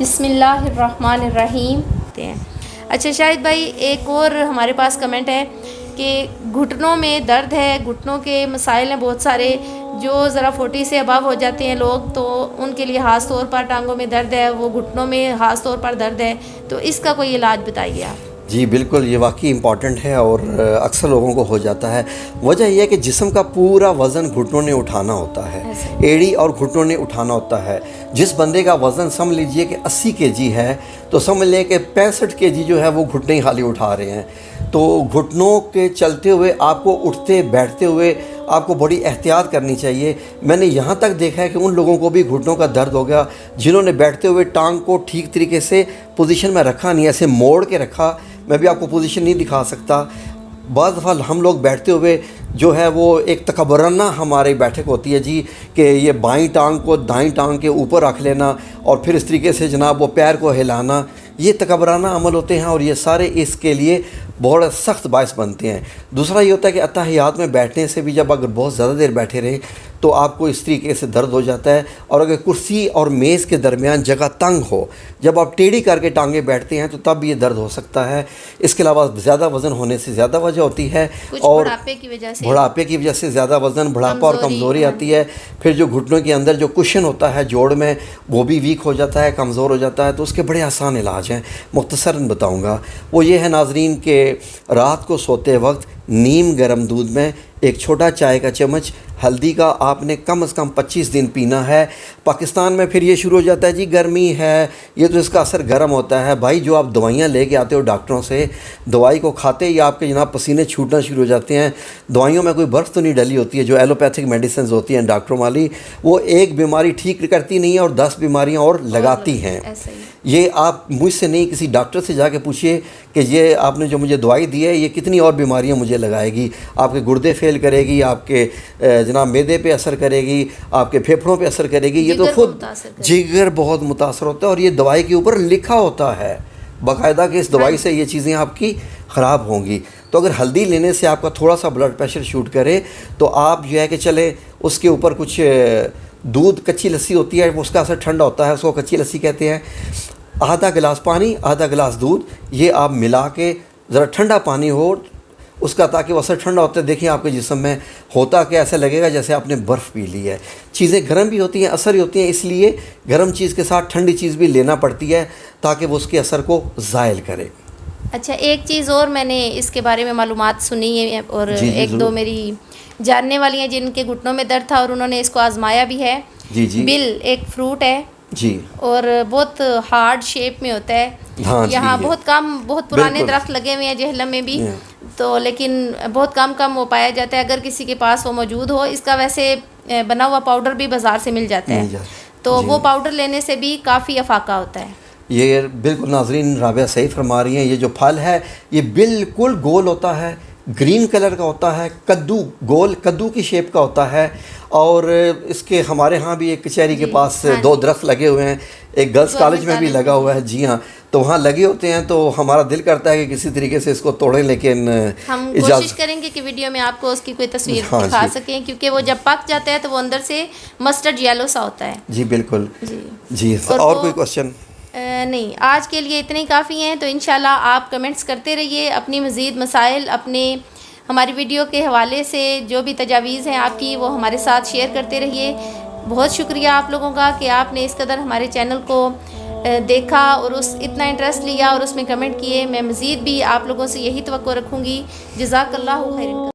बिस्मिल्लाहिर्रहमानिर्रहीम। अच्छा शाहिद भाई, एक और हमारे पास कमेंट है कि घुटनों में दर्द है, घुटनों के मसाइल हैं बहुत सारे, जो ज़रा 40 से अबव हो जाते हैं लोग, तो उनके लिए ख़ास तौर पर टांगों में दर्द है, वो घुटनों में ख़ास तौर पर दर्द है, तो इसका कोई इलाज बताइए आप। जी बिल्कुल, ये वाकई इम्पॉर्टेंट है और अक्सर लोगों को हो जाता है। वजह यह है कि जिस्म का पूरा वज़न घुटनों ने उठाना होता है, एड़ी और घुटनों ने उठाना होता है। जिस बंदे का वज़न समझ लीजिए कि 80 केजी है, तो समझ लें कि 65 केजी जो है वो घुटने ही खाली उठा रहे हैं। तो घुटनों के चलते हुए आपको उठते बैठते हुए आपको बड़ी एहतियात करनी चाहिए। मैंने यहाँ तक देखा है कि उन लोगों को भी घुटनों का दर्द हो गया जिन्होंने बैठते हुए टांग को ठीक तरीके से पोजीशन में रखा नहीं, ऐसे मोड़ के रखा। मैं भी आपको पोजीशन नहीं दिखा सकता। बाज़ दफ़ा हम लोग बैठते हुए जो है वो एक तकबराना हमारी बैठक होती है जी, कि ये बाईं टांग को दाईं टांग के ऊपर रख लेना और फिर इस तरीके से जनाब वो पैर को हिलाना, ये तकबराना अमल होते हैं और ये सारे इसके लिए बहुत सख्त बायस बनते हैं। दूसरा ये होता है कि अत्तहियात में बैठने से भी जब अगर बहुत ज़्यादा देर बैठे रहें तो आपको इस तरीके से दर्द हो जाता है। और अगर कुर्सी और मेज़ के दरमियान जगह तंग हो, जब आप टेढ़ी करके टांगे बैठते हैं तो तब ये दर्द हो सकता है। इसके अलावा ज़्यादा वज़न होने से ज़्यादा वजह होती है, और बुढ़ापे की वजह से ज़्यादा वज़न, बुढ़ापा और कमज़ोरी आती है। फिर जो घुटनों के अंदर जो कुशन होता है जोड़ में, वो भी वीक हो जाता है, कमज़ोर हो जाता है। तो उसके बड़े आसान इलाज हैं, मुख्तसरन बताऊँगा। वो ये है नाजरीन के रात को सोते वक्त नीम गर्म दूध में एक छोटा चाय का चम्मच हल्दी का आपने कम से कम 25 दिन पीना है। पाकिस्तान में फिर ये शुरू हो जाता है जी गर्मी है, ये तो इसका असर गर्म होता है। भाई जो आप दवाइयाँ लेके आते हो डॉक्टरों से, दवाई को खाते ही आपके जनाब पसीने छूटना शुरू हो जाते हैं। दवाइयों में कोई बर्फ़ तो नहीं डली होती है, जो एलोपैथिक मेडिसिन होती हैं डॉक्टरों वाली, वो एक बीमारी ठीक करती नहीं है और 10 बीमारियाँ और लगाती हैं। ये आप मुझसे नहीं, किसी डॉक्टर से जाके पूछिए कि ये आपने जो मुझे दवाई दी है ये कितनी और बीमारियां मुझे लगाएगी। आपके गुर्दे फेल करेगी, आपके जनाब मैदे पे असर करेगी, आपके फेफड़ों पे असर करेगी। ये तो खुद जिगर बहुत मुतासर होता है और ये दवाई के ऊपर लिखा होता है बाकायदा कि इस दवाई से ये चीज़ें आपकी ख़राब होंगी। तो अगर हल्दी लेने से आपका थोड़ा सा ब्लड प्रेशर शूट करे तो आप जो है कि चले उसके ऊपर कुछ दूध, कच्ची लस्सी होती है, उसका असर ठंडा होता है, उसको कच्ची लस्सी कहते हैं। आधा गिलास पानी, आधा गिलास दूध, ये आप मिला के ज़रा ठंडा पानी हो उसका, ताकि वो असर ठंडा होता है। देखिए आपके जिस्म में होता क्या, ऐसा लगेगा जैसे आपने बर्फ़ पी ली है। चीज़ें गर्म भी होती हैं, असर ही होती हैं, इसलिए गर्म चीज़ के साथ ठंडी चीज़ भी लेना पड़ती है ताकि वो उसके असर को ज़ायल करे। अच्छा, एक चीज़ और मैंने इसके बारे में मालूमात सुनी है और एक दो मेरी जानने वाली हैं जिनके घुटनों में दर्द था और उन्होंने इसको आजमाया भी है। जी बिल एक फ्रूट है जी, और बहुत हार्ड शेप में होता है। हाँ, यहाँ बहुत पुराने दरख्त लगे हुए हैं जहलम में भी, तो लेकिन बहुत कम वो पाया जाता है। अगर किसी के पास वो मौजूद हो, इसका वैसे बना हुआ पाउडर भी बाज़ार से मिल जाता है, तो वो पाउडर लेने से भी काफ़ी अफाका होता है। ये बिल्कुल नाजरीन राबिया सही फरमा रही हैं। ये जो फल है ये बिल्कुल गोल होता है, ग्रीन कलर का होता है, गोल कद्दू की शेप का होता है। और इसके हमारे यहाँ भी एक कचहरी के पास 2 दरख्त लगे हुए हैं, एक गर्ल्स कॉलेज में भी लगा हुआ है। जी हाँ, तो वहाँ लगे होते हैं, तो हमारा दिल करता है कि किसी तरीके से इसको तोड़ें, लेकिन हम कोशिश करेंगे कि वीडियो में आपको उसकी कोई तस्वीर दिखा सकें, क्योंकि वो जब पक जाता है तो वो अंदर से मस्टर्ड येलो सा होता है। जी बिल्कुल जी। और कोई क्वेश्चन? नहीं, आज के लिए इतने ही काफ़ी हैं। तो इंशाल्लाह आप कमेंट्स करते रहिए, अपनी मज़ीद मसाइल अपने हमारी वीडियो के हवाले से जो भी तजावीज़ हैं आपकी, वो हमारे साथ शेयर करते रहिए। बहुत शुक्रिया आप लोगों का कि आपने इस कदर हमारे चैनल को देखा और इतना इंटरेस्ट लिया और उसमें कमेंट किए। मैं मज़ीद भी आप लोगों से यही तवक्को रखूँगी। जज़ाकल्लाहु खैरन।